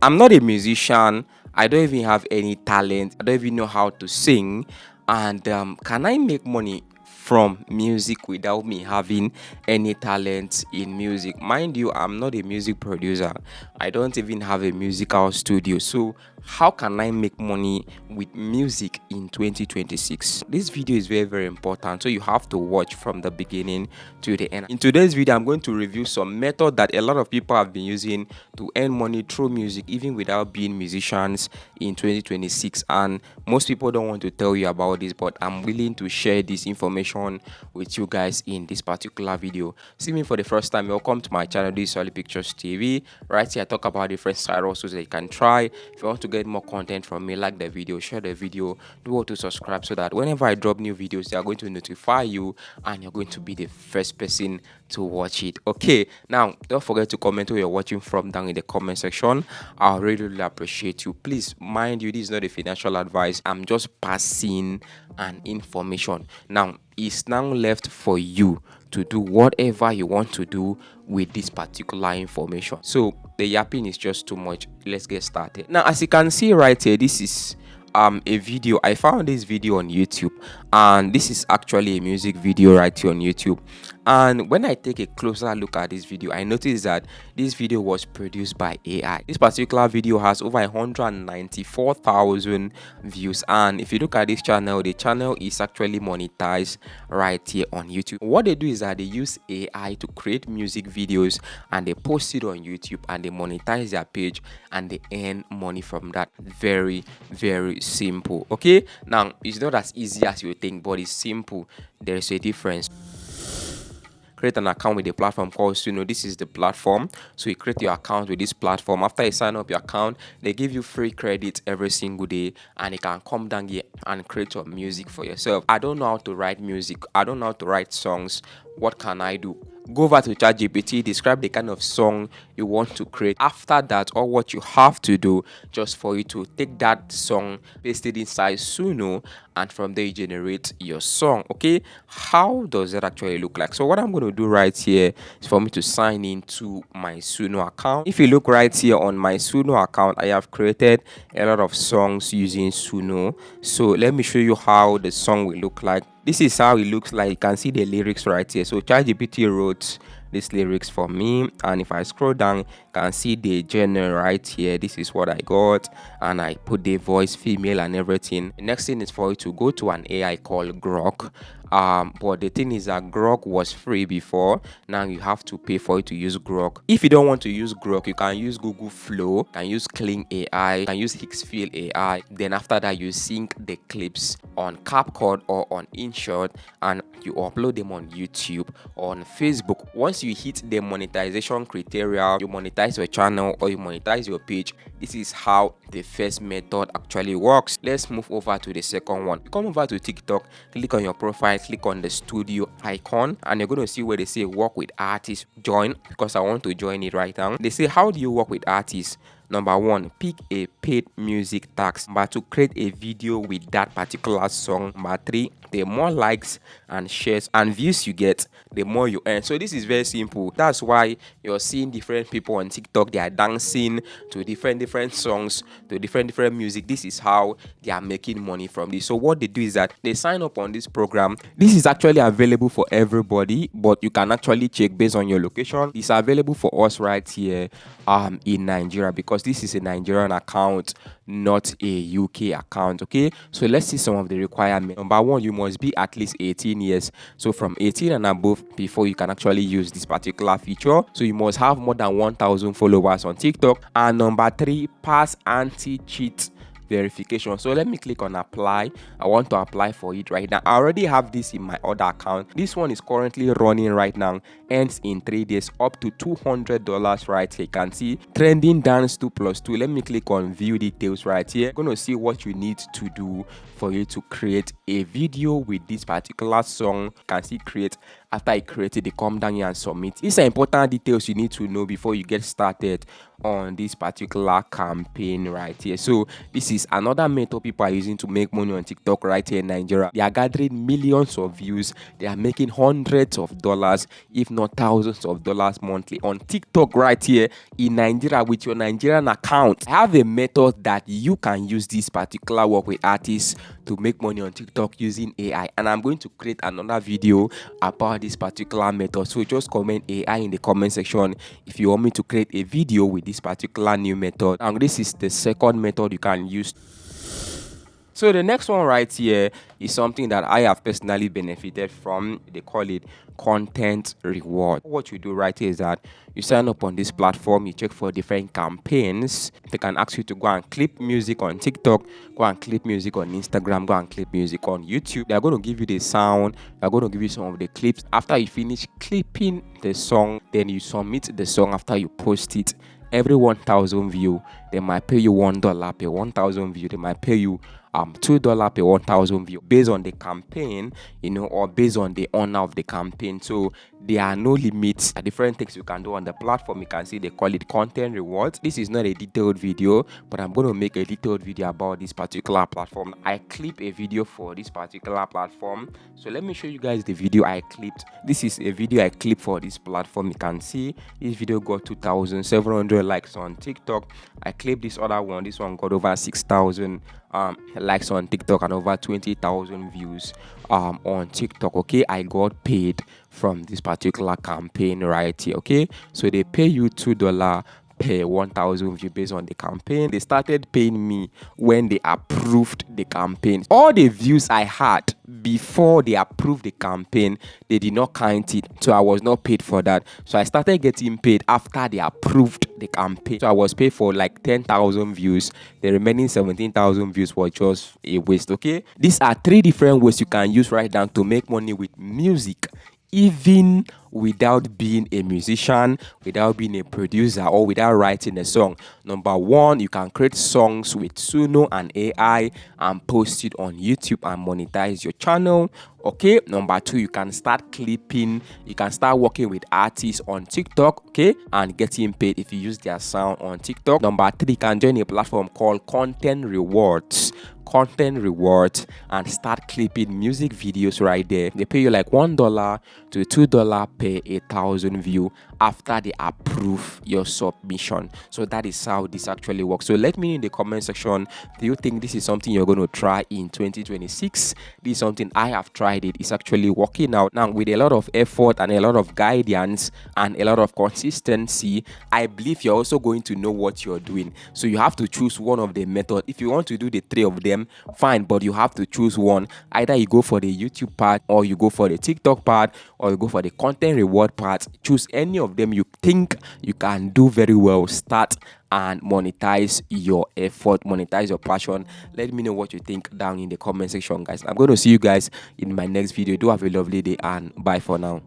I'm not a musician. I don't even have any talent. I don't even know how to sing. And can I make money from music without me having any talent in music? Mind you, I'm not a music producer. I don't even have a musical studio. So how can I make money with music in 2026? This video is very, very important. So you have to watch from the beginning to the end. In today's video, I'm going to review some method that a lot of people have been using to earn money through music, even without being musicians in 2026. And most people don't want to tell you about this, but I'm willing to share this information with you guys in this particular video. See me for the first time, welcome to my channel. This is Solid Pictures TV. Right here I talk about different side hustles that you can try. If you want to get more content from me, like the video, share the video, do all to subscribe so that whenever I drop new videos, they are going to notify you and you're going to be the first person to watch it. Okay, now don't forget to comment where you're watching from down in the comment section. I really appreciate you. Please mind you, this is not a financial advice. I'm just passing an information. Now it's now left for you to do whatever you want to do with this particular information. So the yapping is just too much. Let's get started. Now as you can see right here, this is a video. I found this video on YouTube, and this is actually a music video right here on YouTube. And when I take a closer look at this video, I noticed that this video was produced by AI. This particular video has over 194,000 views, and if you look at this channel, the channel is actually monetized right here on YouTube. What they do is that they use AI to create music videos and they post it on YouTube and they monetize their page and they earn money from that. Very, very simple. Okay, now it's not as easy as you think, but it's simple. There is a difference. Create an account with a platform called Suno. This is the platform. So you create your account with this platform. After you sign up your account, they give you free credits every single day, and you can come down here and create your music for yourself. I don't know how to write music. I don't know how to write songs. What can I do? Go over to ChatGPT, describe the kind of song you want to create. After that, or what you have to do just for you to take that song, paste it inside Suno, and from there you generate your song. Okay, how does that actually look like? So what I'm going to do right here is for me to sign into my Suno account. If you look right here on my Suno account, I have created a lot of songs using Suno. So let me show you how the song will look like. This is how it looks like. You can see the lyrics right here. So ChatGPT wrote these lyrics for me, and if I scroll down, you can see the genre right here. This is what I got, and I put the voice female and everything. The next thing is for you to go to an AI called Grok. But the thing is that Grok was free before. Now you have to pay for it to use Grok. If you don't want to use Grok, you can use Google Flow, you can use Clean AI, you can use Hixfield AI. Then after that, you sync the clips on CapCut or on InShot, and you upload them on YouTube or on Facebook. Once you hit the monetization criteria, you monetize your channel or you monetize your page. This is how the first method actually works. Let's move over to the second one. You come over to TikTok, click on your profile, click on the studio icon, and you're going to see where they say work with artists. Join, because I want to join it right now. They say, how do you work with artists? Number one, pick a paid music tax. Number two, create a video with that particular song. Number three, the more likes and shares and views you get, the more you earn. So this is very simple. That's why you're seeing different people on TikTok. They are dancing to different songs, to different music. This is how they are making money from this. So what they do is that they sign up on this program. This is actually available for everybody, but you can actually check based on your location. It's available for us right here in Nigeria, because this is a Nigerian account, not a UK account. Okay, so let's see some of the requirements. Number one, you must be at least 18 years. So from 18 and above before you can actually use this particular feature. So you must have more than 1,000 followers on TikTok. And number three, pass anti-cheat verification. So let me click on apply. I want to apply for it right now. I already have this in my other account. This one is currently running right now, ends in 3 days, up to $200 right here. You can see trending dance 2+2. Let me click on view details right here. You're going to see what you need to do for you to create a video with this particular song. You can see create After you create it, they come down here and submit. These are important details you need to know before you get started on this particular campaign right here. So this is another method people are using to make money on TikTok right here in Nigeria. They are gathering millions of views. They are making hundreds of dollars, if not thousands of dollars monthly on TikTok right here in Nigeria with your Nigerian account. I have a method that you can use this particular work with artists to make money on TikTok using AI, and I'm going to create another video about this particular method. So just comment AI in the comment section if you want me to create a video with this particular new method. And this is the second method you can use. So the next one right here is something that I have personally benefited from. They call it content reward. What you do right here is that you sign up on this platform, you check for different campaigns. They can ask you to go and clip music on TikTok, go and clip music on Instagram, go and clip music on YouTube. They're going to give you the sound, they're going to give you some of the clips. After you finish clipping the song, then you submit the song after you post it. Every 1,000 view, they might pay you $1 per 1,000 view. They might pay you $2 per 1,000 view based on the campaign, or based on the owner of the campaign. So there are no limits. Different things you can do on the platform. You can see they call it content rewards. This is not a detailed video, but I'm going to make a detailed video about this particular platform. I clip a video for this particular platform. So let me show you guys the video I clipped. This is a video I clipped for this platform. You can see this video got 2,700 likes on TikTok. I clipped this other one. This one got over 6,000 likes on TikTok and over 20,000 views on TikTok. Okay, I got paid from this particular campaign right here. Okay, so they pay you $2 per 1,000 views based on the campaign. They started paying me when they approved the campaign. All the views I had before they approved the campaign, they did not count it, so I was not paid for that. So I started getting paid after they approved the campaign. So I was paid for like 10,000 views. The remaining 17,000 views were just a waste. Okay, these are 3 different ways you can use right now to make money with music, even without being a musician, without being a producer, or without writing a song. Number 1, you can create songs with Suno and AI and post it on YouTube and monetize your channel. Okay, number 2, you can start clipping, you can start working with artists on TikTok, okay, and getting paid if you use their sound on TikTok. Number 3, you can join a platform called content rewards and start clipping music videos right there. They pay you like $1 to $2 per 1,000 view after they approve your submission. So that is how this actually works. So let me know in the comment section, do you think this is something you're going to try in 2026? This is something I have tried. It's actually working out now with a lot of effort and a lot of guidance and a lot of consistency. I believe you're also going to know what you're doing. So you have to choose one of the methods. If you want to do the 3 of them, fine, but you have to choose one. Either you go for the YouTube part, or you go for the TikTok part, or you go for the content reward part. Choose any of them you think you can do very well. Start and monetize your effort, monetize your passion. Let me know what you think down in the comment section, guys. I'm going to see you guys in my next video. Do have a lovely day and bye for now.